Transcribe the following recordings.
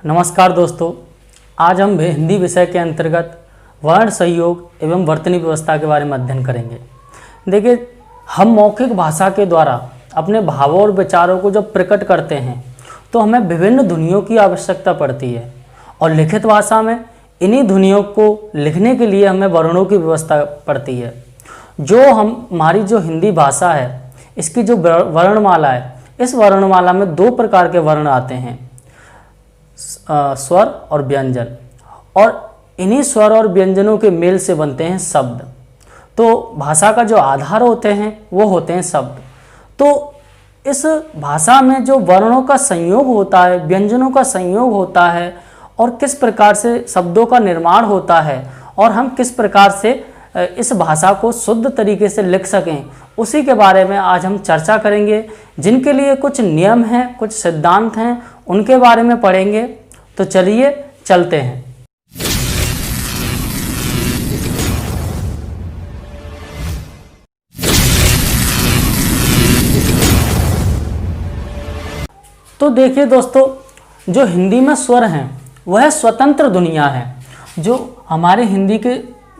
नमस्कार दोस्तों, आज हम हिंदी विषय के अंतर्गत वर्ण सहयोग एवं वर्तनी व्यवस्था के बारे में अध्ययन करेंगे। देखिए, हम मौखिक भाषा के द्वारा अपने भावों और विचारों को जब प्रकट करते हैं तो हमें विभिन्न ध्वनियों की आवश्यकता पड़ती है और लिखित भाषा में इन्हीं ध्वनियों को लिखने के लिए हमें वर्णों की व्यवस्था पड़ती है। हमारी जो हिंदी भाषा है, इसकी जो वर्णमाला है, इस वर्णमाला में दो प्रकार के वर्ण आते हैं, स्वर और व्यंजन, और इन्हीं स्वर और व्यंजनों के मेल से बनते हैं शब्द। तो भाषा का जो आधार होते हैं वो होते हैं शब्द। तो इस भाषा में जो वर्णों का संयोग होता है, व्यंजनों का संयोग होता है और किस प्रकार से शब्दों का निर्माण होता है और हम किस प्रकार से इस भाषा को शुद्ध तरीके से लिख सकें, उसी के बारे में आज हम चर्चा करेंगे। जिनके लिए कुछ नियम हैं, कुछ सिद्धांत हैं, उनके बारे में पढ़ेंगे। तो चलिए चलते हैं। तो देखिए दोस्तों, जो हिंदी में स्वर हैं वह स्वतंत्र दुनिया है। जो हमारे हिंदी के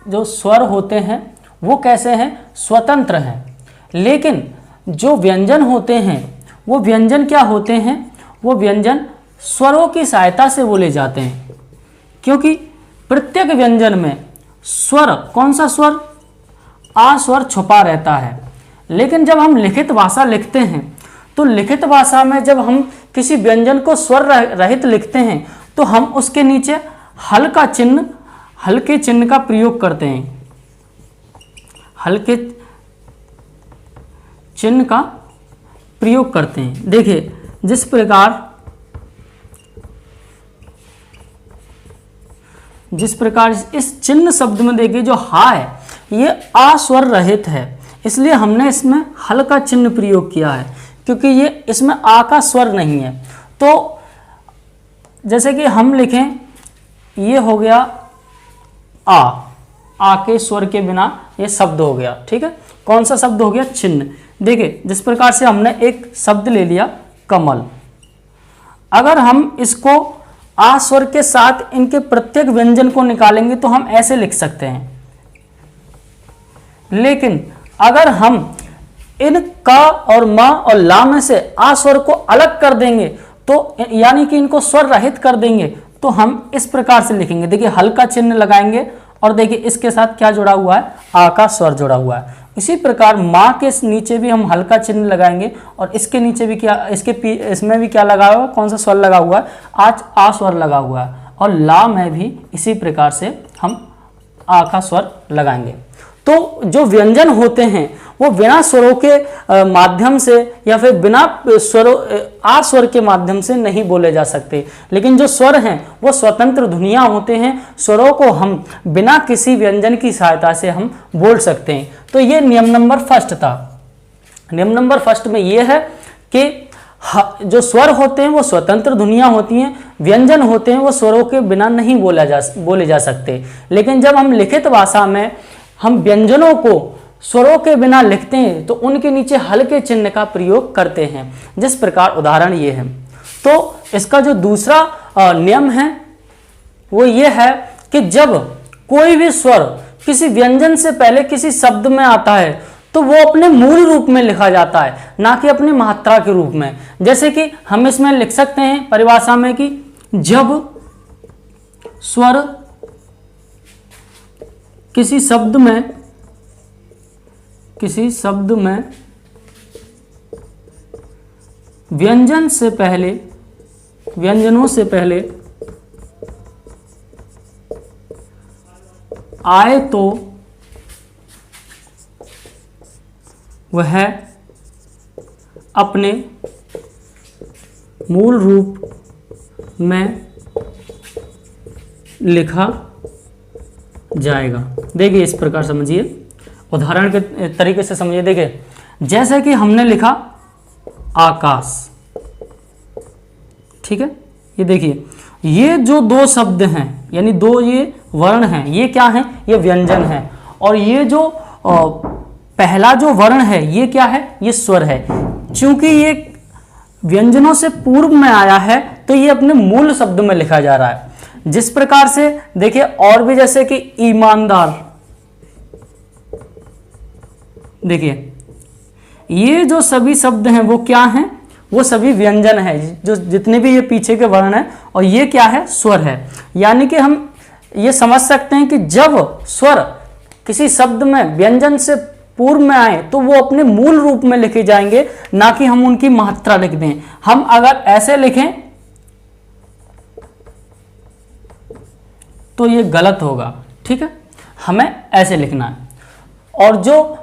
जो स्वर होते हैं वो कैसे हैं? स्वतंत्र हैं। लेकिन जो व्यंजन होते हैं वो व्यंजन क्या होते हैं? वो व्यंजन स्वरों की सहायता से बोले जाते हैं, क्योंकि प्रत्येक व्यंजन में स्वर, कौन सा स्वर? आ स्वर छुपा रहता है। लेकिन जब हम लिखित भाषा लिखते हैं तो लिखित भाषा में जब हम किसी व्यंजन को स्वर रहित लिखते हैं तो हम उसके नीचे हल्के चिन्ह का प्रयोग करते हैं। हल्के चिन्ह का प्रयोग करते हैं। देखिए, जिस प्रकार इस चिन्ह शब्द में देखिए, जो हा है ये आ स्वर रहित है, इसलिए हमने इसमें हल्का चिन्ह प्रयोग किया है, क्योंकि ये इसमें आ का स्वर नहीं है। तो जैसे कि हम लिखें, ये हो गया आ के स्वर के बिना ये शब्द हो गया। ठीक है, कौन सा शब्द हो गया? चिन्ह। देखिए, जिस प्रकार से हमने एक शब्द ले लिया कमल, अगर हम इसको आ स्वर के साथ इनके प्रत्येक व्यंजन को निकालेंगे तो हम ऐसे लिख सकते हैं। लेकिन अगर हम इन का और मा और ला में से आ स्वर को अलग कर देंगे, तो यानी कि इनको स्वर रहित कर देंगे, तो हम इस प्रकार से लिखेंगे। देखिए, हल्का चिन्ह लगाएंगे और देखिए इसके साथ क्या जुड़ा हुआ है? आ का स्वर जुड़ा हुआ है। इसी प्रकार माँ के नीचे भी हम हल्का चिन्ह लगाएंगे और इसके नीचे भी क्या, इसमें भी क्या लगा हुआ है? कौन सा स्वर लगा हुआ है? आज आ स्वर लगा हुआ है। और ला में भी इसी प्रकार से हम आ का स्वर लगाएंगे। तो जो व्यंजन होते हैं वो बिना स्वरों के माध्यम से या फिर बिना आ स्वर के माध्यम से नहीं बोले जा सकते। लेकिन जो स्वर हैं वो स्वतंत्र ध्वनियाँ होते हैं। स्वरों को हम बिना किसी व्यंजन की सहायता से हम बोल सकते हैं। तो ये नियम नंबर फर्स्ट था। नियम नंबर फर्स्ट में ये है कि जो स्वर होते हैं वो स्वतंत्र ध्वनियाँ होती हैं, व्यंजन होते हैं वो स्वरों के बिना नहीं बोले जा सकते। लेकिन जब हम लिखित भाषा में हम व्यंजनों को स्वरों के बिना लिखते हैं तो उनके नीचे हल्के चिन्ह का प्रयोग करते हैं। जिस प्रकार उदाहरण ये है। तो इसका जो दूसरा नियम है वो ये है कि जब कोई भी स्वर किसी व्यंजन से पहले किसी शब्द में आता है तो वो अपने मूल रूप में लिखा जाता है, ना कि अपनी मात्रा के रूप में। जैसे कि हम इसमें लिख सकते हैं परिभाषा में कि जब स्वर किसी शब्द में व्यंजनों से पहले आए तो वह अपने मूल रूप में लिखा जाएगा। देखिए, इस प्रकार समझिए, उदाहरण के तरीके से समझिए। देखिए, जैसे कि हमने लिखा आकाश, ठीक है, ये देखिए, ये जो दो शब्द हैं यानी दो ये वर्ण हैं, ये क्या हैं? ये व्यंजन हैं। और ये जो पहला जो वर्ण है ये क्या है? ये स्वर है। चूंकि ये व्यंजनों से पूर्व में आया है तो ये अपने मूल शब्द में लिखा जा रहा है। जिस प्रकार से देखिए और भी, जैसे कि ईमानदार, देखिए ये जो सभी शब्द हैं वो क्या हैं, वो सभी व्यंजन है, जो जितने भी ये पीछे के वर्ण हैं, और ये क्या है, स्वर है। यानी कि हम ये समझ सकते हैं कि जब स्वर किसी शब्द में व्यंजन से पूर्व में आए तो वो अपने मूल रूप में लिखे जाएंगे, ना कि हम उनकी मात्रा लिख दें। हम अगर ऐसे लिखें तो ये गलत होगा, ठीक है, हमें ऐसे लिखना है। और जो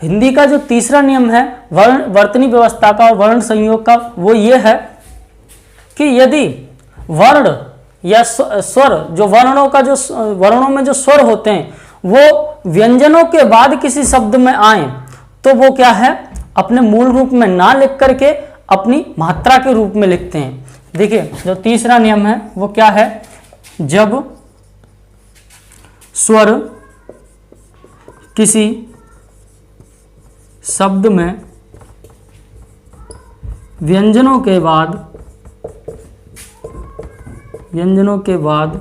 हिंदी का जो तीसरा नियम है वर्तनी व्यवस्था का और वर्ण संयोग का, वो ये है कि यदि वर्ण या स्वर, जो वर्णों का जो वर्णों में जो स्वर होते हैं वो व्यंजनों के बाद किसी शब्द में आए तो वो क्या है, अपने मूल रूप में ना लिख करके अपनी मात्रा के रूप में लिखते हैं। देखिए जो तीसरा नियम है वो क्या है, जब स्वर किसी शब्द में व्यंजनों के बाद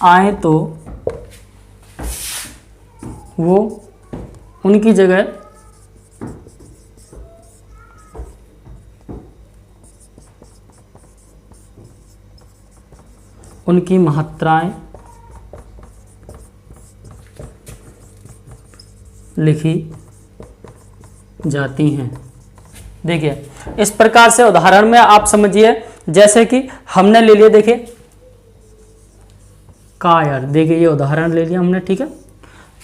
आए तो वो उनकी जगह उनकी मात्राएं लिखी जाती हैं। देखिए इस प्रकार से उदाहरण में आप समझिए, जैसे कि हमने ले लिया, देखिए का, यार देखिए ये उदाहरण ले लिया हमने, ठीक है।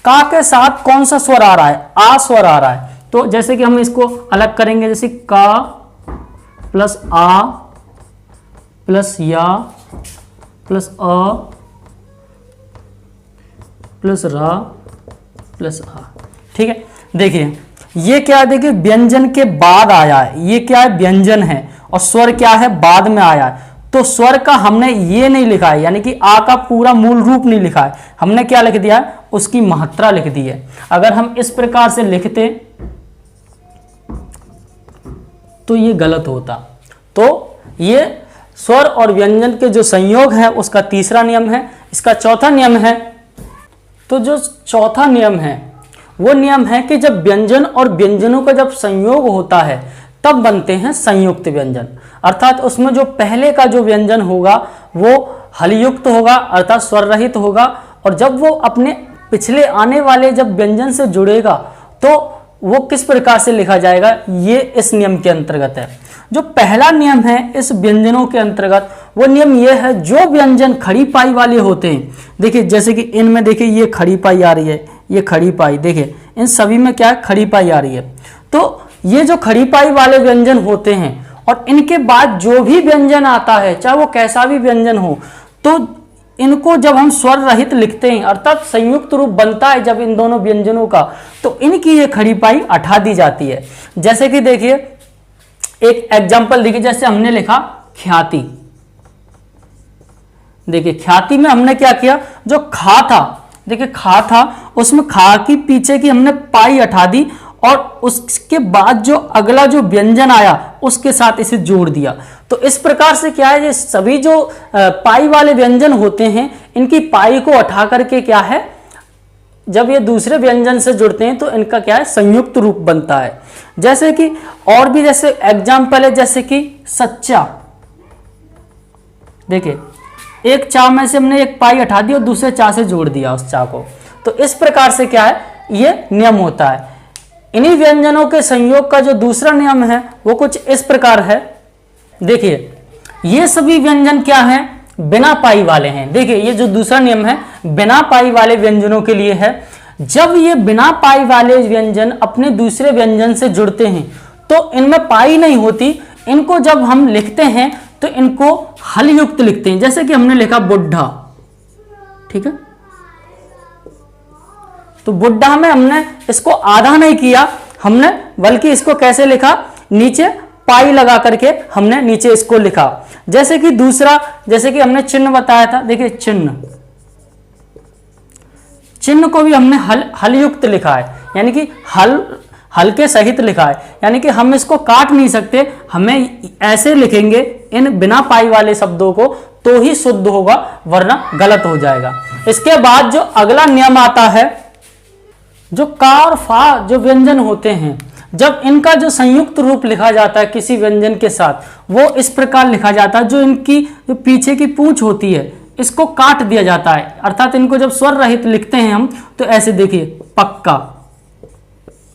का के साथ कौन सा स्वर आ रहा है, आ स्वर आ रहा है। तो जैसे कि हम इसको अलग करेंगे, जैसे का प्लस आ प्लस या प्लस अ प्लस रा प्लस आ, ठीक है। देखिए ये क्या है, देखिए व्यंजन के बाद आया है, ये क्या है, व्यंजन है, और स्वर क्या है, बाद में आया है। तो स्वर का हमने ये नहीं लिखा है, यानी कि आ का पूरा मूल रूप नहीं लिखा है, हमने क्या लिख दिया है, उसकी मात्रा लिख दी है। अगर हम इस प्रकार से लिखते तो ये गलत होता। तो ये स्वर और व्यंजन के जो संयोग है उसका तीसरा नियम है। इसका चौथा नियम है, तो जो चौथा नियम है वो नियम है कि जब व्यंजन और व्यंजनों का जब संयोग होता है तब बनते हैं संयुक्त व्यंजन। अर्थात उसमें जो पहले का जो व्यंजन होगा वो हलयुक्त होगा, अर्थात स्वर रहित होगा, और जब वो अपने पिछले आने वाले जब व्यंजन से जुड़ेगा तो वो किस प्रकार से लिखा जाएगा, ये इस नियम के अंतर्गत है। जो पहला नियम है इस व्यंजनों के अंतर्गत, वो नियम ये है, जो व्यंजन खड़ी पाई वाले होते हैं, देखिए जैसे कि इनमें देखिए ये खड़ी पाई आ रही है, ये खड़ी पाई, देखिए इन सभी में क्या है, खड़ी पाई आ रही है। तो ये जो खड़ी पाई वाले व्यंजन होते हैं और इनके बाद जो भी व्यंजन आता है, चाहे वो कैसा भी व्यंजन हो, तो इनको जब हम स्वर रहित लिखते हैं, अर्थात संयुक्त रूप बनता है जब इन दोनों व्यंजनों का, तो इनकी ये खड़ी पाई हटा दी जाती है। जैसे कि देखिए एक एग्जाम्पल देखिए, जैसे हमने लिखा ख्याति, देखिए ख्याति में हमने क्या किया, जो खा था, देखिए खा था, उसमें खा की पीछे की हमने पाई हटा दी और उसके बाद जो अगला जो व्यंजन आया उसके साथ इसे जोड़ दिया। तो इस प्रकार से क्या है, ये सभी जो पाई वाले व्यंजन होते हैं इनकी पाई को हटा करके क्या है, जब ये दूसरे व्यंजन से जुड़ते हैं तो इनका क्या है, संयुक्त रूप बनता है। जैसे कि और भी जैसे एग्जाम्पल है, जैसे कि सच्चा, देखिए एक चा में से हमने एक पाई हटा दी और दूसरे चा से जोड़ दिया उस चा को। तो इस प्रकार से क्या है, ये नियम होता है। इन्हीं व्यंजनों के संयोग का जो दूसरा नियम है वो कुछ इस प्रकार है। देखिए ये सभी व्यंजन क्या हैं, बिना पाई वाले हैं। देखिए ये जो दूसरा नियम है बिना पाई वाले व्यंजनों के लिए है। जब ये बिना पाई वाले व्यंजन अपने दूसरे व्यंजन से जुड़ते हैं तो इनमें पाई नहीं होती, इनको जब हम लिखते हैं तो इनको हल युक्त लिखते हैं। जैसे कि हमने लिखा बुढ़ा, ठीक है, तो बुढ़ा में हमने इसको आधा नहीं किया, हमने बल्कि इसको कैसे लिखा, नीचे पाई लगा करके हमने नीचे इसको लिखा। जैसे कि दूसरा, जैसे कि हमने चिन्ह बताया था, देखिए चिन्ह, चिन्ह को भी हमने हल युक्त लिखा है, यानी कि हल्के सहित लिखा है, यानी कि हम इसको काट नहीं सकते, हमें ऐसे लिखेंगे इन बिना पाई वाले शब्दों को तो ही शुद्ध होगा, वरना गलत हो जाएगा। इसके बाद जो अगला नियम आता है, जो का और फा जो व्यंजन होते हैं, जब इनका जो संयुक्त रूप लिखा जाता है किसी व्यंजन के साथ, वो इस प्रकार लिखा जाता है, जो इनकी जो पीछे की पूंछ होती है इसको काट दिया जाता है, अर्थात इनको जब स्वर रहित लिखते हैं हम तो ऐसे देखिए पक्का,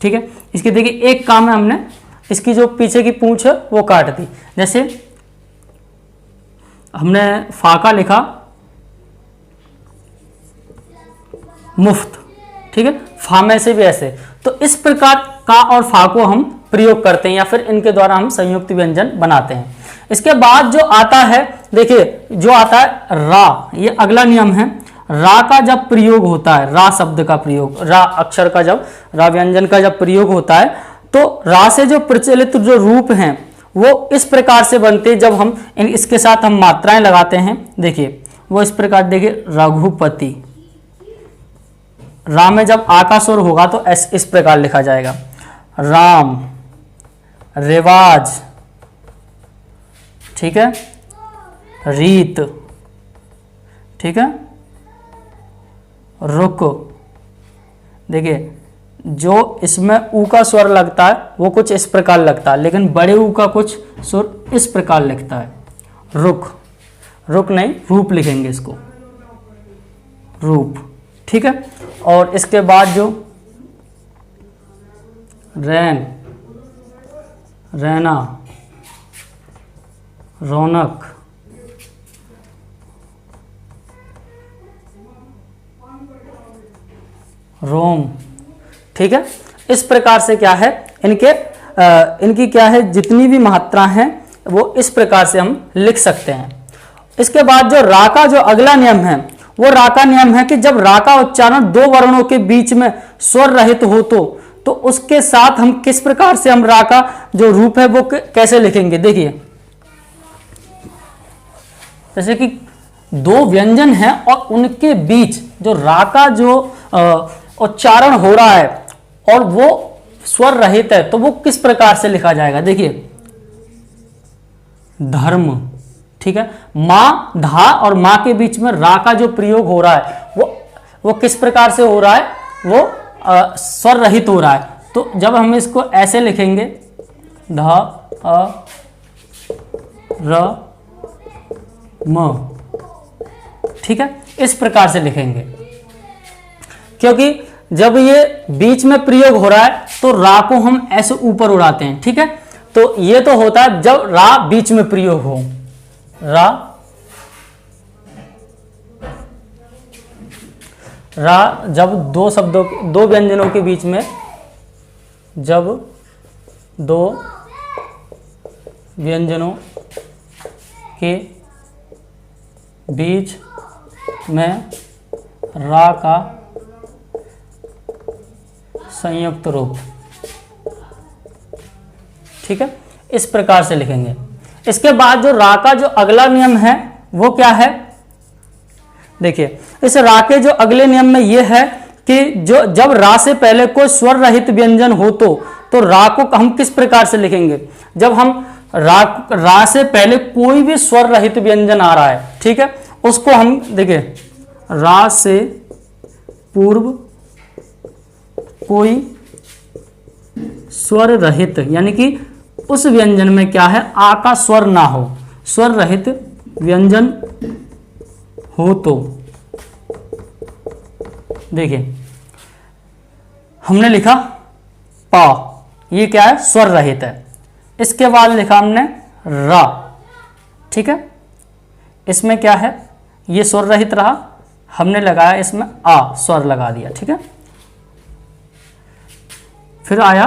ठीक है। इसकी देखिए एक काम है, हमने इसकी जो पीछे की पूंछ है वो काट दी, जैसे हमने फाका लिखा मुफ्त, ठीक है, फा में से भी ऐसे, तो इस प्रकार का और फा को हम प्रयोग करते हैं या फिर इनके द्वारा हम संयुक्त व्यंजन बनाते हैं। इसके बाद जो आता है, देखिए जो आता है रा, ये अगला नियम है। रा का जब प्रयोग होता है, रा शब्द का प्रयोग, रा अक्षर का जब, रा व्यंजन का जब प्रयोग होता है, तो रा से जो प्रचलित जो रूप हैं वो इस प्रकार से बनते हैं, जब हम इसके साथ हम मात्राएं लगाते हैं, देखिए वो इस प्रकार, देखिए रघुपति, राम में जब आ का स्वर होगा तो इस प्रकार लिखा जाएगा, राम, रिवाज, ठीक है, रीत, ठीक है, रुक। देखिए जो इसमें ऊ का स्वर लगता है वो कुछ इस प्रकार लगता है, लेकिन बड़े ऊ का कुछ स्वर इस प्रकार लिखता है, रुक, रुक नहीं, रूप लिखेंगे इसको, रूप, ठीक है। और इसके बाद जो रैन, रैना, रौनक, रोम, ठीक है। इस प्रकार से क्या है, इनकी क्या है, जितनी भी मात्रा हैं वो इस प्रकार से हम लिख सकते हैं। इसके बाद जो रा का जो अगला नियम है, वो रा का नियम है कि जब रा का उच्चारण दो वर्णों के बीच में स्वर रहित हो तो उसके साथ हम किस प्रकार से हम रा का जो रूप है वो कैसे लिखेंगे। देखिए जैसे कि दो व्यंजन हैं और उनके बीच जो रा का जो उच्चारण हो रहा है और वो स्वर रहित है, तो वो किस प्रकार से लिखा जाएगा। देखिए धर्म, ठीक है, माँ, धा और माँ के बीच में रा का जो प्रयोग हो रहा है वो किस प्रकार से हो रहा है, वो स्वर रहित हो रहा है। तो जब हम इसको ऐसे लिखेंगे, ध अ र म, ठीक है, इस प्रकार से लिखेंगे, क्योंकि जब ये बीच में प्रयोग हो रहा है तो रा को हम ऐसे ऊपर उड़ाते हैं, ठीक है। तो ये तो होता है जब रा बीच में प्रयोग हो, रा जब दो शब्दों, दो व्यंजनों के बीच में, जब दो व्यंजनों के बीच में रा का संयुक्त रूप, ठीक है, इस प्रकार से लिखेंगे। इसके बाद जो रा का जो अगला नियम है वो क्या है, देखिए इस रा के जो अगले नियम में ये है कि जो जब रा से पहले कोई स्वर रहित व्यंजन हो तो रा को हम किस प्रकार से लिखेंगे। जब हम रा से पहले कोई भी स्वर रहित व्यंजन आ रहा है, ठीक है, उसको हम देखिए रा से पूर्व कोई स्वर रहित, यानी कि उस व्यंजन में क्या है, आ का स्वर ना हो, स्वर रहित व्यंजन हो तो देखिए हमने लिखा पा, ये क्या है, स्वर रहित है। इसके बाद लिखा हमने रा, ठीक है, इसमें क्या है, ये स्वर रहित रहा, हमने लगाया इसमें आ, स्वर लगा दिया, ठीक है। फिर आया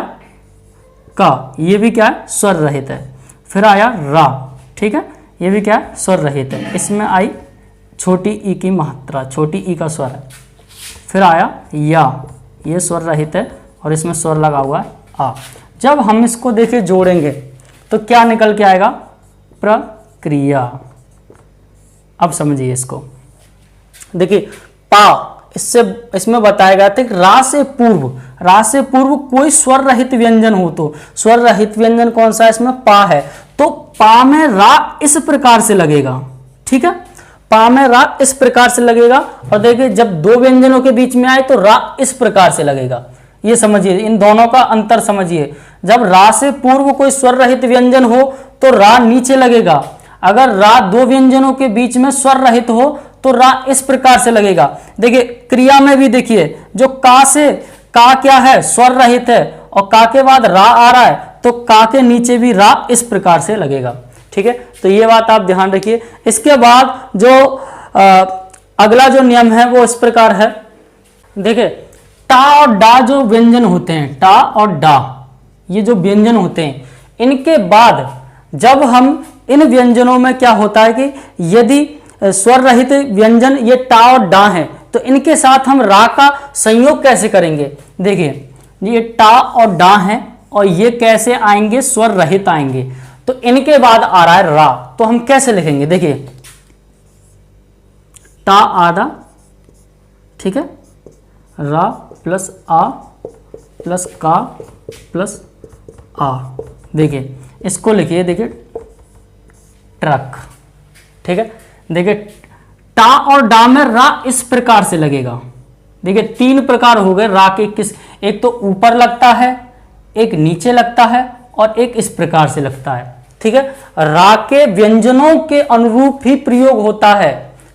का, ये भी क्या है, स्वर रहित है। फिर आया रा, ठीक है, ये भी क्या है, स्वर रहित है। इसमें आई छोटी ई की मात्रा, छोटी ई का स्वर है। फिर आया या, ये स्वर रहित है और इसमें स्वर लगा हुआ है आ। जब हम इसको देखें जोड़ेंगे तो क्या निकल के आएगा, प्रक्रिया। अब समझिए इसको, देखिए पा, इससे इसमें बताया गया था कि रा से पूर्व कोई स्वर रहित व्यंजन हो तो स्वर रहित व्यंजन कौन सा है, इसमें पा है, तो पा में रा इस प्रकार से लगेगा। ठीक है, पा में रा इस प्रकार से लगेगा। और देखिए जब दो व्यंजनों के बीच में आए तो रा इस प्रकार से लगेगा। ये समझिए, इन दोनों का अंतर समझिए। जब रा से पूर्व कोई स्वर रहित व्यंजन हो तो रा नीचे लगेगा। अगर रा दो व्यंजनों के बीच में स्वर रहित हो तो रा इस प्रकार से लगेगा। देखिए क्रिया में भी देखिए, जो का से का क्या है, स्वर रहित है, और का के बाद रा आ रहा है तो का के नीचे भी रा इस प्रकार से लगेगा। ठीक है, तो ये बात आप ध्यान रखिए। इसके बाद जो अगला जो नियम है वो इस प्रकार है। देखिए टा और डा जो व्यंजन होते हैं, टा और डा ये जो व्यंजन होते हैं, इनके बाद जब हम इन व्यंजनों में क्या होता है कि यदि स्वर रहित व्यंजन ये टा और डा है तो इनके साथ हम रा का संयोग कैसे करेंगे। देखिए ये टा और डा है और ये कैसे आएंगे, स्वर रहित आएंगे, तो इनके बाद आ रहा है रा, तो हम कैसे लिखेंगे। देखिए टा आधा, ठीक है, रा प्लस आ प्लस का प्लस आ। देखिए इसको लिखिए, देखिए ट्रक। ठीक है, देखिए टा और डा में रा इस प्रकार से लगेगा। देखिए तीन प्रकार हो गए रा के, किस, एक तो ऊपर लगता है, एक नीचे लगता है और एक इस प्रकार से लगता है। ठीक है, रा के व्यंजनों के अनुरूप ही प्रयोग होता है।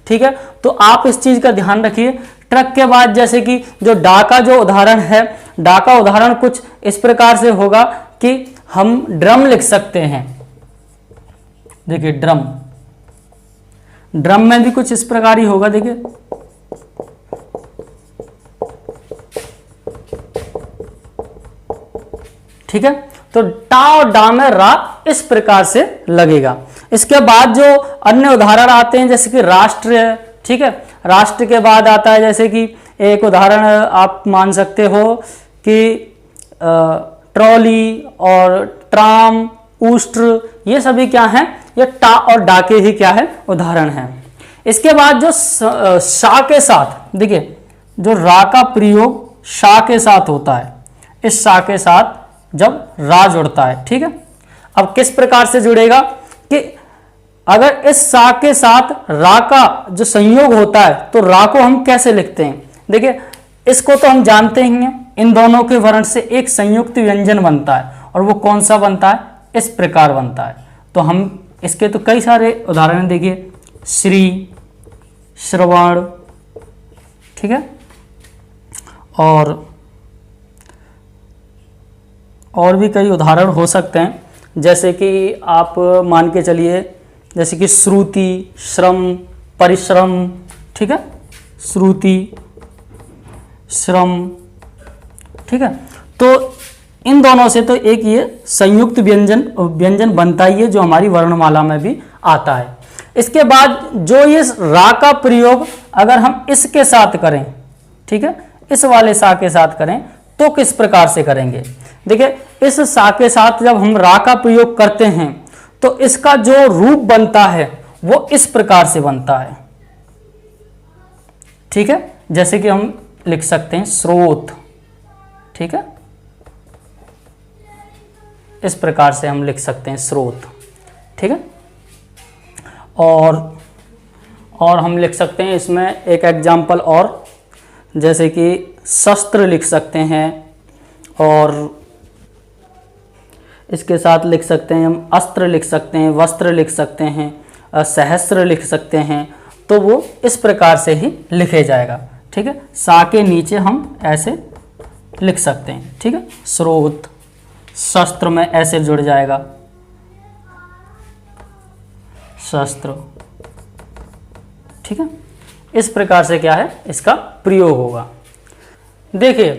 ठीक है, तो आप इस चीज का ध्यान रखिए। ट्रक के बाद जैसे कि जो डा का जो उदाहरण है, डा का उदाहरण कुछ इस प्रकार से होगा कि हम ड्रम लिख सकते हैं। देखिए ड्रम, ड्रम में भी कुछ इस प्रकार ही होगा। देखिए ठीक है, तो टा और डा में रा इस प्रकार से लगेगा। इसके बाद जो अन्य उदाहरण आते हैं जैसे कि राष्ट्र है। ठीक है, राष्ट्र के बाद आता है जैसे कि एक उदाहरण आप मान सकते हो कि ट्रॉली और ट्राम, उष्ट्र, ये सभी क्या हैं, ये टा और डा के ही क्या है, उदाहरण हैं। इसके बाद जो शा के साथ, देखिए जो रा का प्रयोग शा के साथ होता है, इस शा के साथ जब रा जुड़ता है। ठीक है, अब किस प्रकार से जुड़ेगा कि अगर इस सा के साथ रा का जो संयोग होता है तो रा को हम कैसे लिखते हैं। देखिए इसको तो हम जानते ही हैं, इन दोनों के वर्ण से एक संयुक्त व्यंजन बनता है, और वो कौन सा बनता है, इस प्रकार बनता है। तो हम इसके तो कई सारे उदाहरण देखिए, श्री, श्रवण, ठीक है, और भी कई उदाहरण हो सकते हैं। जैसे कि आप मान के चलिए, जैसे कि श्रुति, श्रम, परिश्रम। ठीक है, श्रुति, श्रम। ठीक है, तो इन दोनों से तो एक ये संयुक्त व्यंजन बनता ही है जो हमारी वर्णमाला में भी आता है। इसके बाद जो ये रा का प्रयोग अगर हम इसके साथ करें, ठीक है, इस वाले सा के साथ करें तो किस प्रकार से करेंगे। देखिए इस सा के साथ जब हम रा का प्रयोग करते हैं तो इसका जो रूप बनता है वो इस प्रकार से बनता है। ठीक है, जैसे कि हम लिख सकते हैं स्रोत। ठीक है, इस प्रकार से हम लिख सकते हैं स्रोत। ठीक है, और हम लिख सकते हैं इसमें एक एग्जाम्पल और, जैसे कि शस्त्र लिख सकते हैं, और इसके साथ लिख सकते हैं हम अस्त्र लिख सकते हैं, वस्त्र लिख सकते हैं, सहस्त्र लिख सकते हैं। तो वो इस प्रकार से ही लिखे जाएगा। ठीक है, सा के नीचे हम ऐसे लिख सकते हैं। ठीक है, स्रोत, शस्त्र में ऐसे जुड़ जाएगा, शस्त्र। ठीक है, इस प्रकार से क्या है, इसका प्रयोग होगा। देखिए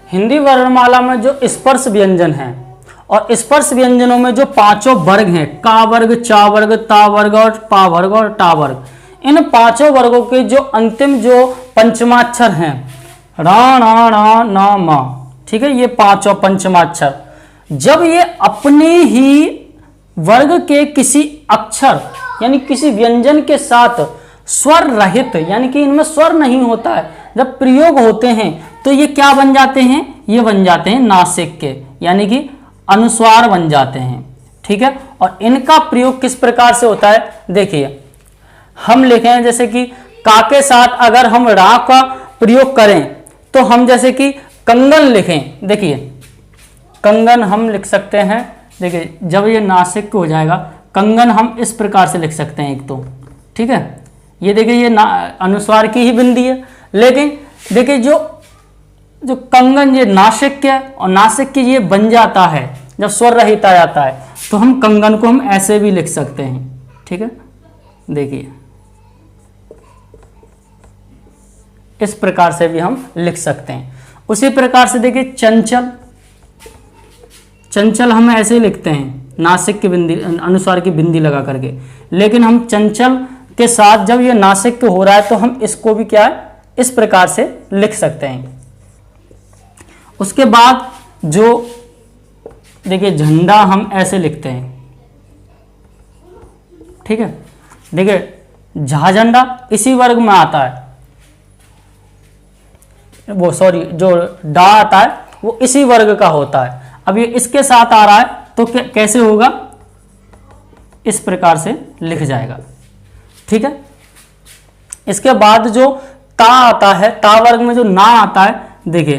हिंदी वर्णमाला में जो स्पर्श व्यंजन हैं, और स्पर्श व्यंजनों में जो पांचों वर्ग हैं, का वर्ग, चा वर्ग, ता वर्ग और पा वर्ग और टा वर्ग, इन पांचों वर्गों के जो अंतिम जो पंचमाक्षर हैं, रा, ना, ना, ना, मा, ठीक है, ये पांचों पंचमाक्षर जब ये अपने ही वर्ग के किसी अक्षर यानी किसी व्यंजन के साथ स्वर रहित, यानी कि इनमें स्वर नहीं होता है, जब प्रयोग होते हैं तो ये क्या बन जाते हैं, ये बन जाते हैं नासिक के, यानी कि अनुस्वार बन जाते हैं। ठीक है, और इनका प्रयोग किस प्रकार से होता है, देखिए हम लिखें जैसे कि का के साथ अगर हम रा का प्रयोग करें तो हम जैसे कि कंगन लिखें, देखिए कंगन हम लिख सकते हैं। देखिए जब ये नासिक हो जाएगा, कंगन हम इस प्रकार से लिख सकते हैं एक तो, ठीक है, ये देखिए ये अनुस्वार की ही बिंदी है, लेकिन देखिए जो कंगन ये नासिक के और नासिक के ये बन जाता है जब स्वर रहित आ जाता है, तो हम कंगन को हम ऐसे भी लिख सकते हैं। ठीक है, देखिए इस प्रकार से भी हम लिख सकते हैं। उसी प्रकार से देखिए चंचल, चंचल हम ऐसे लिखते हैं नासिक की बिंदी, अनुस्वार की बिंदी लगा करके, लेकिन हम चंचल के साथ जब ये नासिक हो रहा है तो हम इसको भी क्या है, इस प्रकार से लिख सकते हैं। उसके बाद जो देखिए झंडा हम ऐसे लिखते हैं। ठीक है, देखिए झा झंडा इसी वर्ग में आता है, वो सॉरी जो डा आता है वो इसी वर्ग का होता है। अब ये इसके साथ आ रहा है तो कैसे होगा, इस प्रकार से लिख जाएगा। ठीक है, इसके बाद जो ता आता है, ता वर्ग में जो ना आता है, देखिए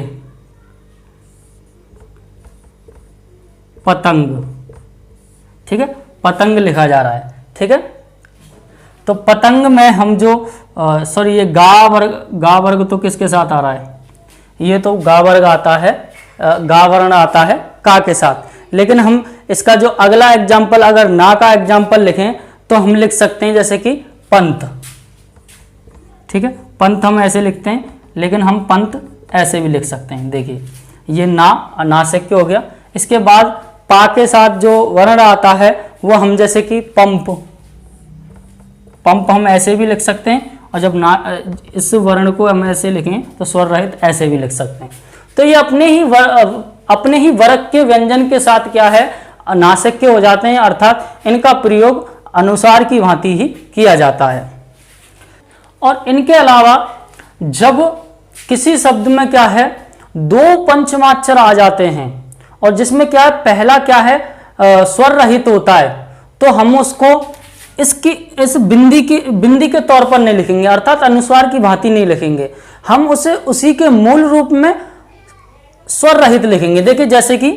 पतंग। ठीक है, पतंग लिखा जा रहा है। ठीक है, तो पतंग में हम जो सॉरी ये गा वर्ग तो किसके साथ आ रहा है, ये तो गा वर्ग आता है, गा वर्ण आता है का के साथ, लेकिन हम इसका जो अगला एग्जाम्पल अगर ना का एग्जाम्पल लिखें तो हम लिख सकते हैं जैसे कि पंथ। ठीक है, पंथ हम ऐसे लिखते हैं, लेकिन हम पंथ ऐसे भी लिख सकते हैं। देखिए ये नासिक के हो गया। इसके बाद पा के साथ जो वर्ण आता है वो हम जैसे कि पंप हम ऐसे भी लिख सकते हैं, और जब इस वर्ण को हम ऐसे लिखें तो स्वर रहित ऐसे भी लिख सकते हैं। तो ये अपने ही वर्ग के व्यंजन के साथ क्या है, नासिक के हो जाते हैं, अर्थात इनका प्रयोग अनुसार की भांति ही किया जाता है। और इनके अलावा जब किसी शब्द में क्या है, दो पंचमाक्षर आ जाते हैं और जिसमें क्या है, पहला क्या है स्वर रहित होता है, तो हम उसको इस बिंदी के तौर पर नहीं लिखेंगे, अर्थात अनुस्वार की भांति नहीं लिखेंगे, हम उसे उसी के मूल रूप में स्वर रहित लिखेंगे। देखिए जैसे कि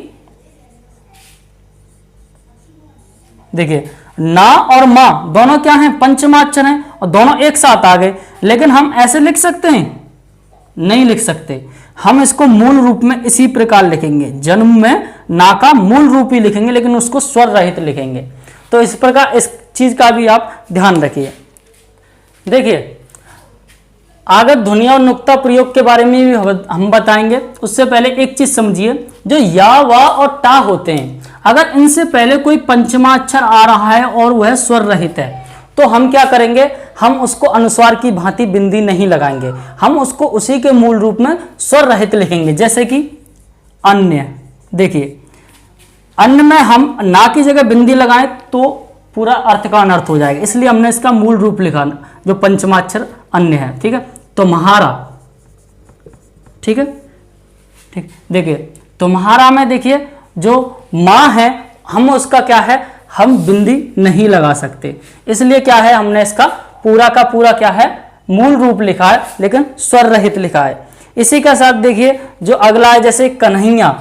देखिए ना और मां दोनों क्या हैं, पंचमाक्षर हैं और दोनों एक साथ आ गए, लेकिन हम ऐसे लिख सकते हैं, नहीं लिख सकते। हम इसको मूल रूप में इसी प्रकार लिखेंगे, जन्म में ना का मूल रूप ही लिखेंगे, लेकिन उसको स्वर रहित लिखेंगे। तो इस प्रकार इस चीज का भी आप ध्यान रखिए। देखिए आगत ध्वनिया और नुक्ता प्रयोग के बारे में भी हम बताएंगे। उससे पहले एक चीज समझिए, जो या वा और टा होते हैं, अगर इनसे पहले कोई पंचमाक्षर आ रहा है और वह स्वर रहित है, तो हम क्या करेंगे, हम उसको अनुस्वार की भांति बिंदी नहीं लगाएंगे, हम उसको उसी के मूल रूप में स्वर रहित लिखेंगे। जैसे कि अन्य, देखिए अन्य में हम ना की जगह बिंदी लगाएं तो पूरा अर्थ का अनर्थ हो जाएगा, इसलिए हमने इसका मूल रूप लिखा जो पंचमाक्षर अन्य है। ठीक है, तो तुम्हारा, ठीक है, ठीक, देखिए तुम्हारा में देखिए जो मां है, हम उसका क्या है, हम बिंदी नहीं लगा सकते, इसलिए क्या है, हमने इसका पूरा का पूरा क्या है, मूल रूप लिखा है, लेकिन स्वर रहित लिखा है। इसी के साथ देखिए जो अगला है, जैसे कन्हैया,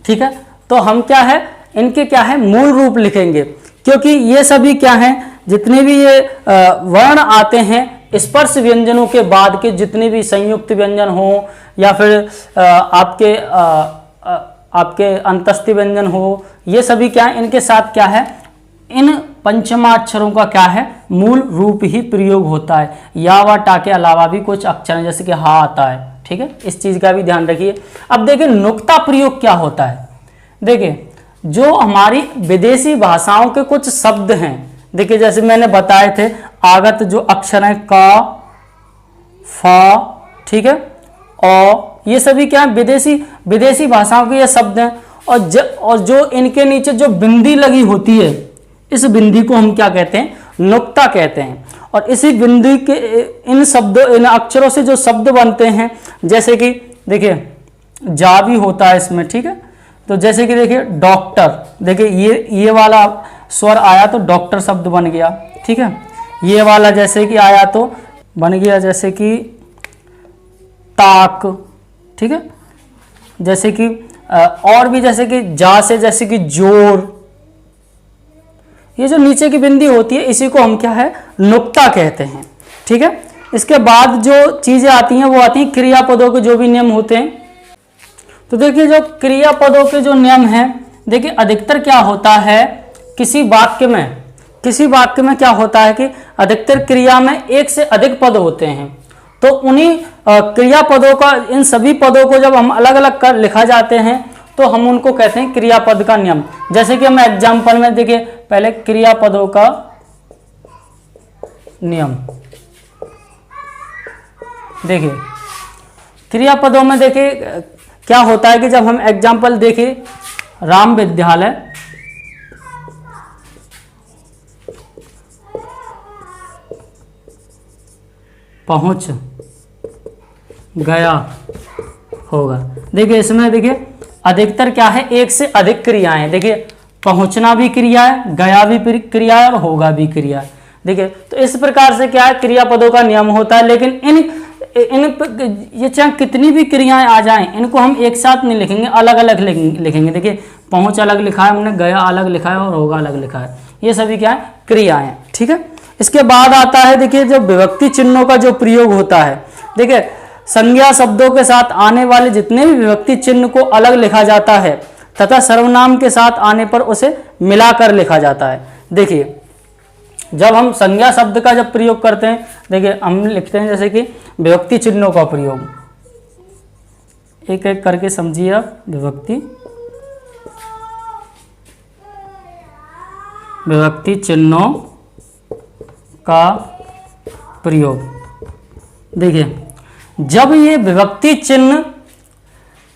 ठीक है, तो हम क्या है, इनके क्या है, मूल रूप लिखेंगे, क्योंकि ये सभी क्या हैं, जितने भी ये वर्ण आते हैं स्पर्श व्यंजनों के बाद के, जितने भी संयुक्त व्यंजन हो या फिर आपके अंतस्थ व्यंजन हो, ये सभी क्या है, इनके साथ क्या है, इन पंचमाक्षरों का क्या है, मूल रूप ही प्रयोग होता है। या व टा के अलावा भी कुछ अक्षर हैं, जैसे कि हा आता है। ठीक है, इस चीज का भी ध्यान रखिए। अब देखिए नुक्ता प्रयोग क्या होता है। देखिए जो हमारी विदेशी भाषाओं के कुछ शब्द हैं, देखिए जैसे मैंने बताए थे, आगत जो अक्षर हैं का, फा, ठीक है, और ये सभी क्या है, विदेशी भाषाओं के ये शब्द हैं, और जो इनके नीचे जो बिंदी लगी होती है, इस बिंदी को हम क्या कहते हैं, नुक्ता कहते हैं। और इसी बिंदु के इन अक्षरों से जो शब्द बनते हैं, जैसे कि देखिए जा भी होता है इसमें, ठीक है। तो जैसे कि देखिए डॉक्टर, देखिए ये वाला स्वर आया तो डॉक्टर शब्द बन गया, ठीक है। ये वाला जैसे कि आया तो बन गया जैसे कि ताक, ठीक है। जैसे कि और भी जैसे कि जा से जैसे कि जोर, ये जो नीचे की बिंदी होती है इसी को हम क्या है नुक्ता कहते हैं, ठीक है। इसके बाद जो चीजें आती हैं वो आती हैं क्रियापदों के जो भी नियम होते हैं। तो देखिए जो क्रियापदों के जो नियम हैं, देखिए अधिकतर क्या होता है किसी वाक्य में क्या होता है कि अधिकतर क्रिया में एक से अधिक पद होते हैं। तो उन्हीं क्रियापदों का, इन सभी पदों को जब हम अलग अलग कर लिखा जाते हैं तो हम उनको कहते हैं क्रियापद का नियम। जैसे कि हम एग्जाम्पल में देखिए पहले क्रियापदों का नियम, देखिए क्रियापदों में देखिए क्या होता है कि जब हम एग्जाम्पल देखिए राम विद्यालय, पहुंच गया होगा। देखिए इसमें देखिए अधिकतर क्या है एक से अधिक क्रियाएं, देखिए पहुंचना भी क्रिया है, गया भी क्रिया है और होगा भी क्रिया है। देखिए तो इस प्रकार से क्या है क्रियापदों का नियम होता है। लेकिन इन ये चाहे कितनी भी क्रियाएं आ जाएं इनको हम एक साथ नहीं लिखेंगे, अलग अलग लिखेंगे। देखिए पहुंच अलग लिखा है हमने, गया अलग लिखा है और होगा अलग लिखा है, ये सभी क्या है क्रियाएं, ठीक है। इसके बाद आता है देखिए जो विभक्ति चिन्हों का जो प्रयोग होता है। देखिए संज्ञा शब्दों के साथ आने वाले जितने भी विभक्ति चिन्ह को अलग लिखा जाता है तथा सर्वनाम के साथ आने पर उसे मिलाकर लिखा जाता है। देखिए जब हम संज्ञा शब्द का जब प्रयोग करते हैं, देखिए हम लिखते हैं जैसे कि विभक्ति चिन्हों का प्रयोग, एक एक करके समझिए आप। विभक्ति चिन्हों का प्रयोग, देखिए जब ये विभक्ति चिन्ह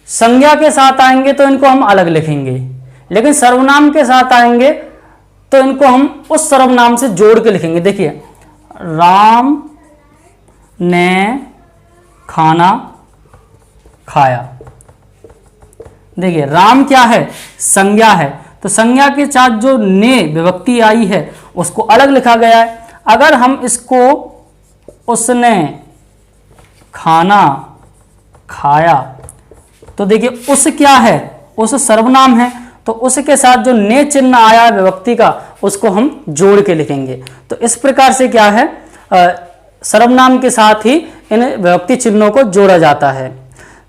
संज्ञा के साथ आएंगे तो इनको हम अलग लिखेंगे, लेकिन सर्वनाम के साथ आएंगे तो इनको हम उस सर्वनाम से जोड़ के लिखेंगे। देखिए राम ने खाना खाया, देखिए राम क्या है संज्ञा है, तो संज्ञा के साथ जो ने विभक्ति आई है उसको अलग लिखा गया है। अगर हम इसको उसने खाना खाया तो देखिए उस क्या है, उस सर्वनाम है, तो उसके साथ जो ने चिन्ह आया है विभक्ति का उसको हम जोड़ के लिखेंगे। तो इस प्रकार से क्या है सर्वनाम के साथ ही इन विभक्ति चिन्हों को जोड़ा जाता है।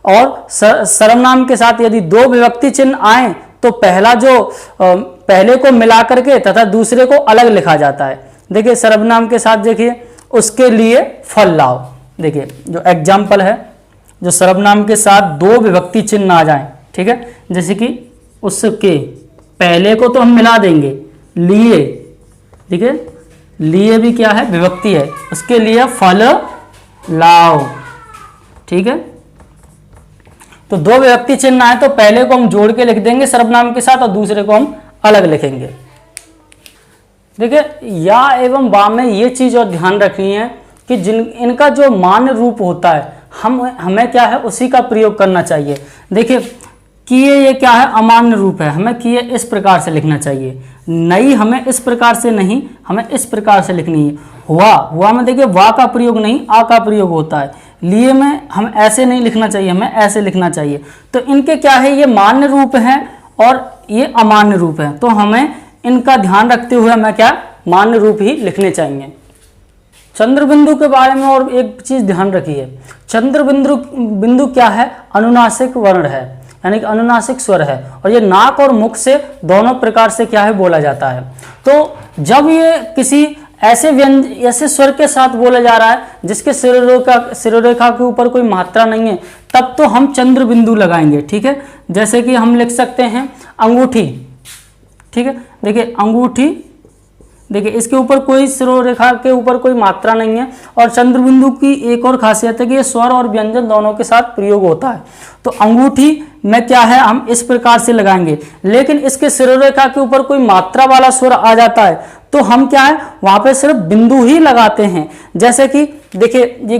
और सर्वनाम के साथ यदि दो विभक्ति चिन्ह आए तो पहला जो पहले को मिला करके तथा दूसरे को अलग लिखा जाता है। देखिए सर्वनाम के साथ देखिए उसके लिए फल लाओ, देखिए जो एग्जाम्पल है जो सर्वनाम के साथ दो विभक्ति चिन्ह आ जाएं, ठीक है, जैसे कि उसके पहले को तो हम मिला देंगे लिए, ठीक है, लिए भी क्या है विभक्ति है, उसके लिए फल लाओ, ठीक है। तो दो विभक्ति चिन्ह आए तो पहले को हम जोड़ के लिख देंगे सर्वनाम के साथ और दूसरे को हम अलग लिखेंगे। देखिए या एवं वा में ये चीज और ध्यान रखनी है कि इनका जो मान्य रूप होता है हमें क्या है उसी का प्रयोग करना चाहिए। देखिए किए ये क्या है अमान्य रूप है, हमें किए इस प्रकार से लिखना चाहिए, नहीं हमें इस प्रकार से नहीं, हमें इस प्रकार से लिखनी है। हुआ में देखिए वा का प्रयोग नहीं आ का प्रयोग होता है, लिए में हम ऐसे नहीं लिखना चाहिए, हमें ऐसे लिखना चाहिए। तो इनके क्या है ये मान्य रूप हैं और ये अमान्य रूप है, तो हमें इनका ध्यान रखते हुए हमें क्या मान्य रूप ही लिखने चाहिए। चंद्र बिंदु के बारे में और एक चीज ध्यान रखिए, चंद्र बिंदु क्या है अनुनासिक वर्ण है, यानी कि अनुनासिक स्वर है और ये नाक और मुख से दोनों प्रकार से क्या है बोला जाता है। तो जब ये किसी ऐसे स्वर के साथ बोला जा रहा है जिसके सिरोरेखा के ऊपर कोई मात्रा नहीं है तब तो हम चंद्र बिंदु लगाएंगे, ठीक है। जैसे कि हम लिख सकते हैं अंगूठी, ठीक है, देखिए अंगूठी, देखिए इसके ऊपर कोई सिरोरेखा के ऊपर कोई मात्रा नहीं है। और चंद्र बिंदु की एक और खासियत है कि ये स्वर और व्यंजन दोनों के साथ प्रयोग होता है। तो अंगूठी में क्या है हम इस प्रकार से लगाएंगे, लेकिन इसके सिरोरेखा के ऊपर कोई मात्रा वाला स्वर आ जाता है तो हम क्या है वहां पे सिर्फ बिंदु ही लगाते हैं। जैसे कि देखिए ये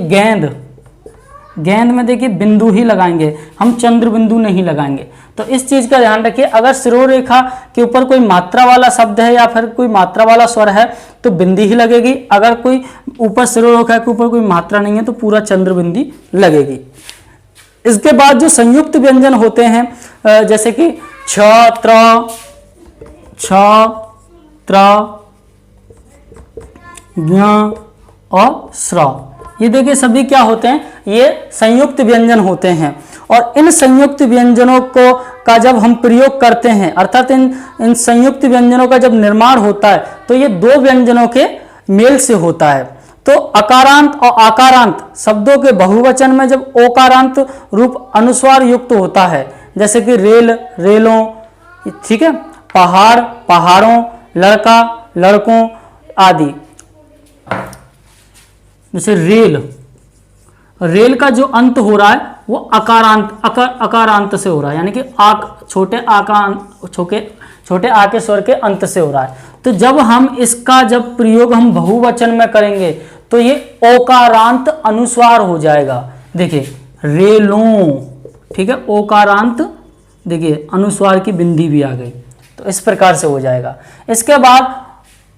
गेंद में देखिए बिंदु ही लगाएंगे, हम चंद्र बिंदु नहीं लगाएंगे। तो इस चीज का ध्यान रखिए, अगर सिरों रेखा के ऊपर कोई मात्रा वाला शब्द है या फिर कोई मात्रा वाला स्वर है तो बिंदी ही लगेगी। अगर कोई ऊपर सिरों रेखा के ऊपर कोई मात्रा नहीं है तो पूरा चंद्र बिंदी लगेगी। इसके बाद जो संयुक्त व्यंजन होते हैं जैसे कि छ, त्र, ज्ञ और स्र, ये देखिए सभी क्या होते हैं, ये संयुक्त व्यंजन होते हैं। और इन संयुक्त व्यंजनों को का जब हम प्रयोग करते हैं, अर्थात इन संयुक्त व्यंजनों का जब निर्माण होता है तो ये दो व्यंजनों के मेल से होता है। तो अकारांत और आकारांत शब्दों के बहुवचन में जब ओकारांत रूप अनुस्वार युक्त होता है, जैसे कि रेल, रेलों, ठीक है, पहाड़, पहाड़ों, लड़का, लड़कों आदि। जैसे रेल का जो अंत हो रहा है वो अकारांत से हो रहा है, यानी कि छोटे आ के स्वर के अंत से हो रहा है। तो जब हम इसका जब प्रयोग हम बहुवचन में करेंगे तो ये ओकारांत अनुस्वार हो जाएगा। देखिए रेलों, ठीक है, ओकारांत, देखिए अनुस्वार की बिंदी भी आ गई, तो इस प्रकार से हो जाएगा। इसके बाद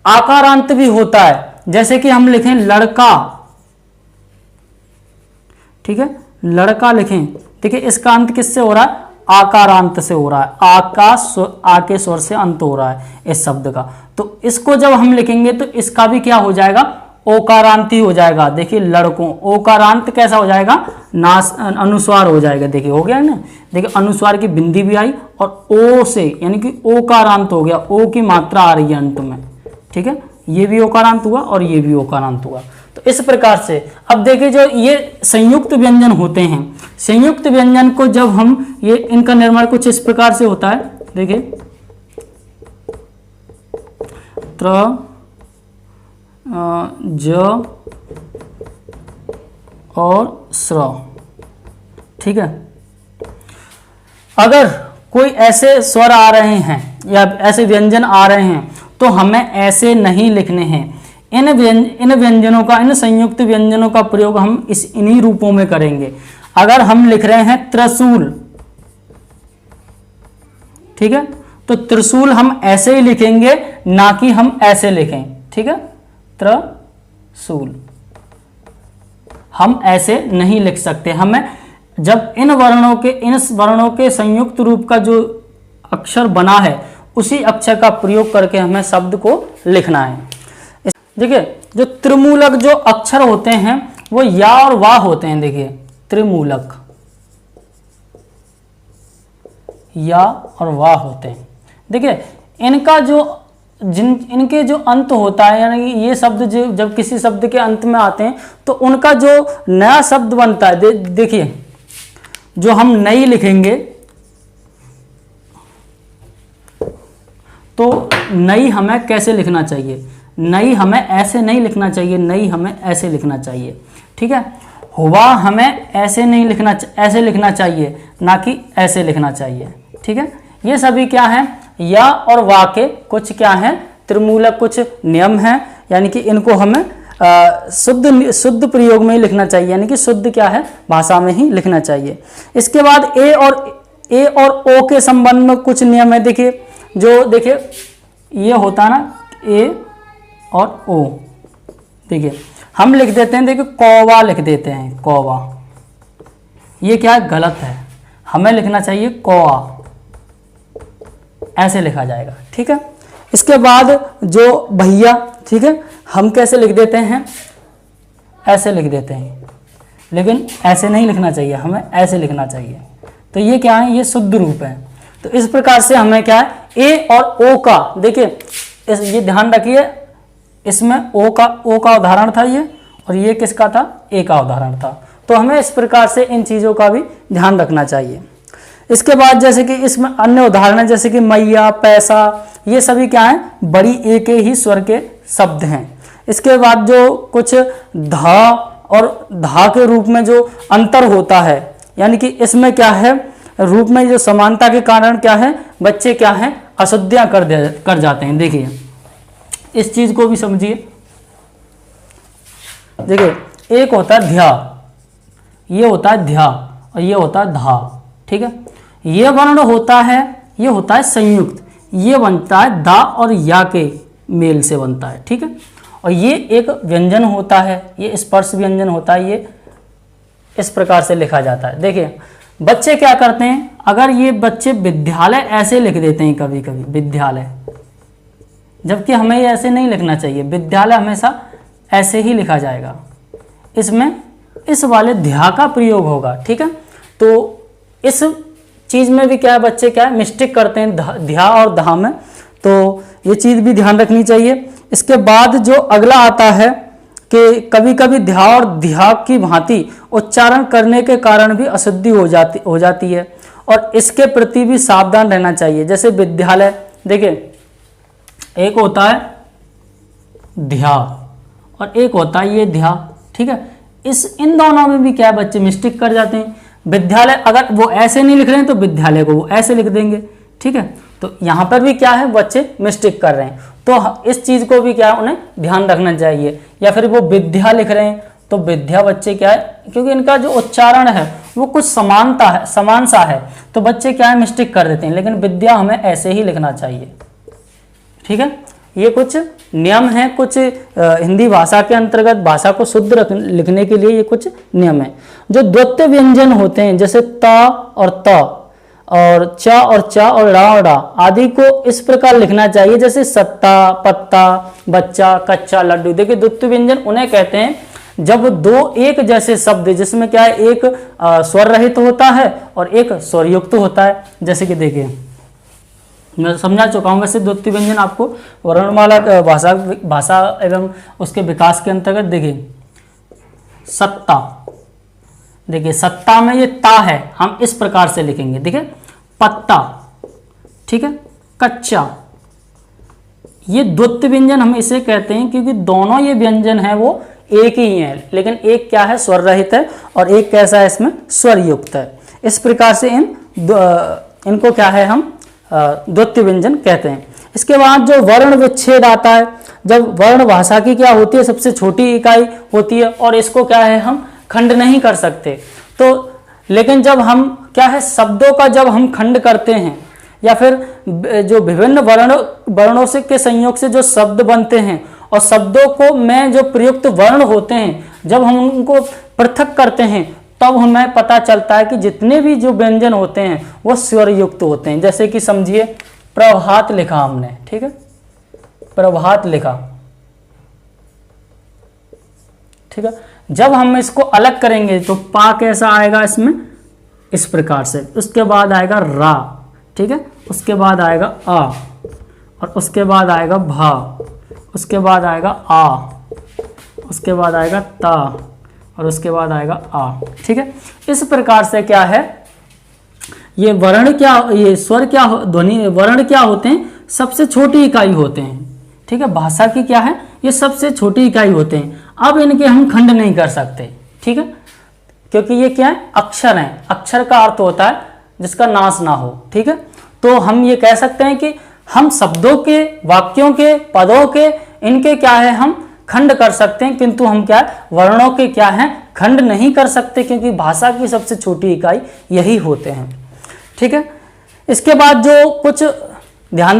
आकारांत भी होता है, जैसे कि हम लिखें लड़का, ठीक है, लड़का लिखें, देखिए इसका अंत किससे हो रहा है, आकारांत से हो रहा है, आ के स्वर से अंत हो रहा है इस शब्द का। तो इसको जब हम लिखेंगे तो इसका भी क्या हो जाएगा, ओकारांत ही हो जाएगा। देखिए लड़कों, ओकारांत कैसा हो जाएगा, अनुस्वार हो जाएगा। देखिए हो गया ना, देखिए अनुस्वार की बिंदी भी आई और ओ से यानी कि ओकारांत हो गया, ओ की मात्रा आ रही है अंत में, ठीक है, ये भी ओकारांत हुआ और ये भी ओकारांत हुआ। तो इस प्रकार से अब देखिए जो ये संयुक्त व्यंजन होते हैं, संयुक्त व्यंजन को जब हम ये इनका निर्माण कुछ इस प्रकार से होता है। देखिए त्र, ज और स्र, ठीक है। अगर कोई ऐसे स्वर आ रहे हैं या ऐसे व्यंजन आ रहे हैं तो हमें ऐसे नहीं लिखने हैं। इन व्यंजनों का, इन संयुक्त व्यंजनों का प्रयोग हम इन्हीं रूपों में करेंगे। अगर हम लिख रहे हैं त्रिशूल, ठीक है, तो त्रिशूल हम ऐसे ही लिखेंगे, ना कि हम ऐसे लिखें, ठीक है, त्रिशूल हम ऐसे नहीं लिख सकते। हमें जब इन वर्णों के संयुक्त रूप का जो अक्षर बना है उसी अक्षर का प्रयोग करके हमें शब्द को लिखना है। देखिए जो त्रिमूलक जो अक्षर होते हैं वो या और वा होते हैं। देखिए त्रिमूलक या और वा होते हैं। देखिए इनका जो इनके जो अंत होता है, यानी कि ये शब्द जब किसी शब्द के अंत में आते हैं तो उनका जो नया शब्द बनता है, देखिए जो हम नई लिखेंगे तो नई हमें कैसे लिखना चाहिए, नई हमें ऐसे नहीं लिखना चाहिए, नई हमें ऐसे लिखना चाहिए, ठीक है। हुआ हमें ऐसे नहीं लिखना, ऐसे लिखना चाहिए, ना कि ऐसे लिखना चाहिए, ठीक है। ये सभी क्या है, या और वा के कुछ क्या है, त्रिमूलक कुछ नियम हैं, यानी कि इनको हमें शुद्ध प्रयोग में ही लिखना चाहिए, यानी कि शुद्ध क्या है, भाषा में ही लिखना चाहिए। इसके बाद ए और ओ के संबंध में कुछ नियम है। देखिए जो देखिए ये होता है ना ए और ओ, देखिए हम लिख देते हैं, देखिए कौवा लिख देते हैं, कौवा, ये क्या है, गलत है, हमें लिखना चाहिए कौवा, ऐसे लिखा जाएगा, ठीक है। इसके बाद जो भैया, ठीक है, हम कैसे लिख देते हैं, ऐसे लिख देते हैं, लेकिन ऐसे नहीं लिखना चाहिए, हमें ऐसे लिखना चाहिए। तो ये क्या है, ये शुद्ध रूप है। तो इस प्रकार से हमें क्या है, ए और ओ का, देखिए ये ध्यान रखिए, इसमें ओ का उदाहरण था ये, और ये किसका था, ए का उदाहरण था। तो हमें इस प्रकार से इन चीज़ों का भी ध्यान रखना चाहिए। इसके बाद जैसे कि इसमें अन्य उदाहरण है, जैसे कि मैया, पैसा, ये सभी क्या है, बड़ी ए के ही स्वर के शब्द हैं। इसके बाद जो कुछ धा और धा के रूप में जो अंतर होता है, यानी कि इसमें क्या है, रूप में जो समानता के कारण क्या है, बच्चे क्या है, अशुद्धियां कर जाते हैं। देखिए इस चीज को भी समझिए। देखिए एक होता है ध्या, ये होता है ध्या और ये होता है धा, ठीक है। ये वर्ण होता है, ये होता है संयुक्त, ये बनता है दा और या के मेल से बनता है, ठीक है। और ये एक व्यंजन होता है, ये स्पर्श व्यंजन होता है, ये इस प्रकार से लिखा जाता है। देखिए बच्चे क्या करते हैं, अगर ये बच्चे विद्यालय ऐसे लिख देते हैं कभी कभी विद्यालय, जबकि हमें ये ऐसे नहीं लिखना चाहिए, विद्यालय हमेशा ऐसे ही लिखा जाएगा, इसमें इस वाले ध्या का प्रयोग होगा, ठीक है। तो इस चीज में भी क्या है, बच्चे क्या है मिस्टेक करते हैं ध्या और धा में, तो ये चीज भी ध्यान रखनी चाहिए। इसके बाद जो अगला आता है कि कभी कभी ध्या और ध्या की भांति उच्चारण करने के कारण भी अशुद्धि हो जाती है, और इसके प्रति भी सावधान रहना चाहिए। जैसे विद्यालय, देखिए एक होता है ध्या और एक होता है ये ध्या, ठीक है। इन दोनों में भी क्या है बच्चे मिस्टेक कर जाते हैं। विद्यालय अगर वो ऐसे नहीं लिख रहे हैं तो विद्यालय को वो ऐसे लिख देंगे, ठीक है। तो यहाँ पर भी क्या है बच्चे मिस्टेक कर रहे हैं, तो इस चीज को भी क्या है उन्हें ध्यान रखना चाहिए। या फिर वो विद्या लिख रहे हैं तो विद्या बच्चे क्या है, क्योंकि इनका जो उच्चारण है वो कुछ समान सा है, तो बच्चे क्या है मिस्टेक कर देते हैं, लेकिन विद्या हमें ऐसे ही लिखना चाहिए, ठीक है। ये कुछ नियम है, कुछ हिंदी भाषा के अंतर्गत भाषा को शुद्ध लिखने के लिए ये कुछ नियम है। जो द्वैत व्यंजन होते हैं जैसे ता और त और चा और चा और ड़ा आदि को इस प्रकार लिखना चाहिए जैसे सत्ता, पत्ता, बच्चा, कच्चा, लड्डू। देखिए द्वैत व्यंजन उन्हें कहते हैं जब दो एक जैसे शब्द जिसमें क्या है एक स्वर रहित होता है और एक स्वरयुक्त होता है। जैसे कि देखिए मैं समझा चुका हूँ, वैसे द्वैत व्यंजन आपको वर्णमाला भाषा एवं उसके विकास के अंतर्गत देखिए सत्ता, देखिए सत्ता में ये ता है, हम इस प्रकार से लिखेंगे, देखिए पत्ता, ठीक है, कच्चा। ये द्वैत व्यंजन हम इसे कहते हैं क्योंकि दोनों ये व्यंजन है वो एक ही है, लेकिन एक क्या है स्वर रहित है और एक कैसा है इसमें स्वर युक्त है। इस प्रकार से इनको क्या है हम द्वैत व्यंजन कहते हैं। इसके बाद जो वर्ण विच्छेद आता है, जब वर्ण भाषा की क्या होती है सबसे छोटी इकाई होती है और इसको क्या है हम खंड नहीं कर सकते, तो लेकिन जब हम क्या है शब्दों का जब हम खंड करते हैं या फिर जो विभिन्न वर्णों से के संयोग से जो शब्द बनते हैं और शब्दों को में जो प्रयुक्त वर्ण होते हैं जब हम उनको पृथक करते हैं तब हमें पता चलता है कि जितने भी जो व्यंजन होते हैं वो स्वर युक्त होते हैं। जैसे कि समझिए प्रभात लिखा हमने, ठीक है, प्रभात लिखा, ठीक है। जब हम इसको अलग करेंगे तो पा कैसा आएगा इसमें इस प्रकार से, उसके बाद आएगा रा, ठीक है, उसके बाद आएगा आ और उसके बाद आएगा भा, उसके बाद आएगा आ, उसके बाद आएगा ता और उसके बाद आएगा आ, ठीक है। इस प्रकार से क्या है ये वर्ण क्या, ये स्वर क्या, ध्वनि वर्ण क्या होते हैं सबसे छोटी इकाई होते हैं, ठीक है। भाषा की क्या है ये सबसे छोटी इकाई होते हैं। अब इनके हम खंड नहीं कर सकते, ठीक है, क्योंकि ये क्या है अक्षर हैं, अक्षर का अर्थ होता है जिसका नाश ना हो, ठीक है। तो हम ये कह सकते हैं कि हम शब्दों के, वाक्यों के, पदों के इनके क्या है हम खंड कर सकते हैं, किंतु हम क्या है वर्णों के क्या है खंड नहीं कर सकते, क्योंकि भाषा की सबसे छोटी इकाई यही होते हैं, ठीक है। इसके बाद जो कुछ ध्यान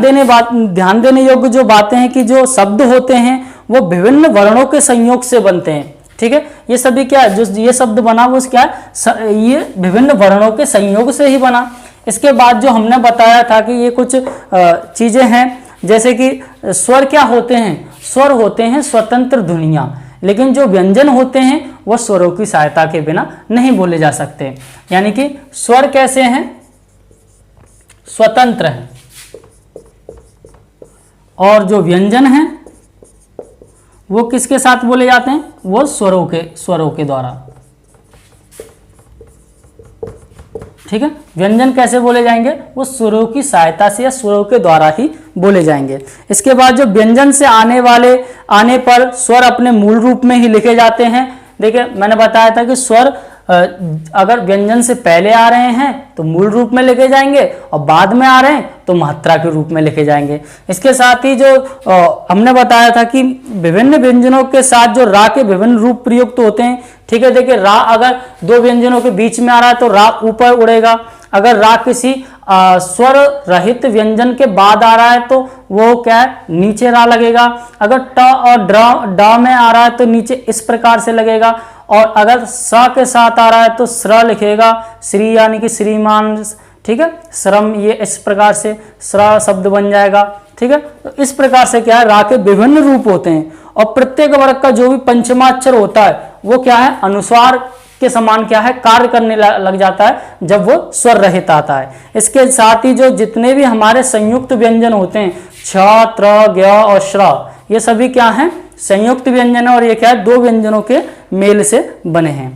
देने योग्य जो बातें हैं कि जो शब्द होते हैं वो विभिन्न वर्णों के संयोग से बनते हैं, ठीक है। ये सभी क्या है जो ये शब्द बना वो क्या है ये विभिन्न वर्णों के संयोग से ही बना। इसके बाद जो हमने बताया था कि ये कुछ चीजें हैं जैसे कि स्वर क्या होते हैं, स्वर होते हैं स्वतंत्र ध्वनियां, लेकिन जो व्यंजन होते हैं वह स्वरों की सहायता के बिना नहीं बोले जा सकते। यानी कि स्वर कैसे हैं स्वतंत्र हैं और जो व्यंजन हैं वो किसके साथ बोले जाते हैं, वो स्वरों के द्वारा, ठीक है। व्यंजन कैसे बोले जाएंगे, वो स्वरों की सहायता से या स्वरों के द्वारा ही बोले जाएंगे। इसके बाद जो व्यंजन से आने पर स्वर अपने मूल रूप में ही लिखे जाते हैं। देखिए मैंने बताया था कि स्वर अगर व्यंजन से पहले आ रहे हैं तो मूल रूप में लिखे जाएंगे और बाद में आ रहे हैं तो मात्रा के रूप में लिखे जाएंगे। इसके साथ ही जो हमने बताया था कि विभिन्न व्यंजनों के साथ जो रा के विभिन्न रूप प्रयुक्त होते हैं। ठीक है, देखिए रा अगर दो व्यंजनों के बीच में आ रहा है तो रा ऊपर उड़ेगा। अगर रा किसी स्वर रहित व्यंजन के बाद आ रहा है तो वो क्या है, नीचे रा लगेगा। अगर ट और ड में आ रहा है तो नीचे इस प्रकार से लगेगा। और अगर स के साथ आ रहा है तो स्र लिखेगा, श्री यानी कि श्रीमान। ठीक है, श्रम, ये इस प्रकार से स्र शब्द बन जाएगा। ठीक है, तो इस प्रकार से क्या है, रा के विभिन्न रूप होते हैं और प्रत्येक वर्ग का जो भी पंचमाक्षर होता है वो क्या है, अनुस्वार के समान क्या है, कार्य करने लग जाता है जब वो स्वर रहित आता है। इसके साथ ही जो जितने भी हमारे संयुक्त व्यंजन होते हैं, छ, त्र, ज्ञ और श्र, ये सभी क्या हैं, संयुक्त व्यंजन है और ये क्या है, दो व्यंजनों के मेल से बने हैं।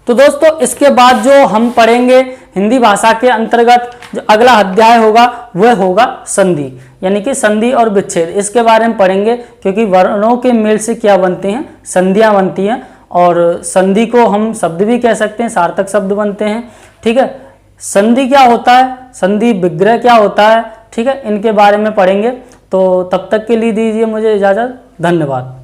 तो दोस्तों इसके बाद जो हम पढ़ेंगे हिंदी भाषा के अंतर्गत जो अगला अध्याय होगा वह होगा संधि, यानी कि संधि और विच्छेद। इसके बारे में पढ़ेंगे क्योंकि वर्णों के मेल से क्या बनते हैं, संधियां बनती हैं। और संधि को हम शब्द भी कह सकते हैं, सार्थक शब्द बनते हैं। ठीक है, संधि क्या होता है, संधि विग्रह क्या होता है, ठीक है, इनके बारे में पढ़ेंगे। तो तब तक के लिए दीजिए मुझे इजाज़त। धन्यवाद।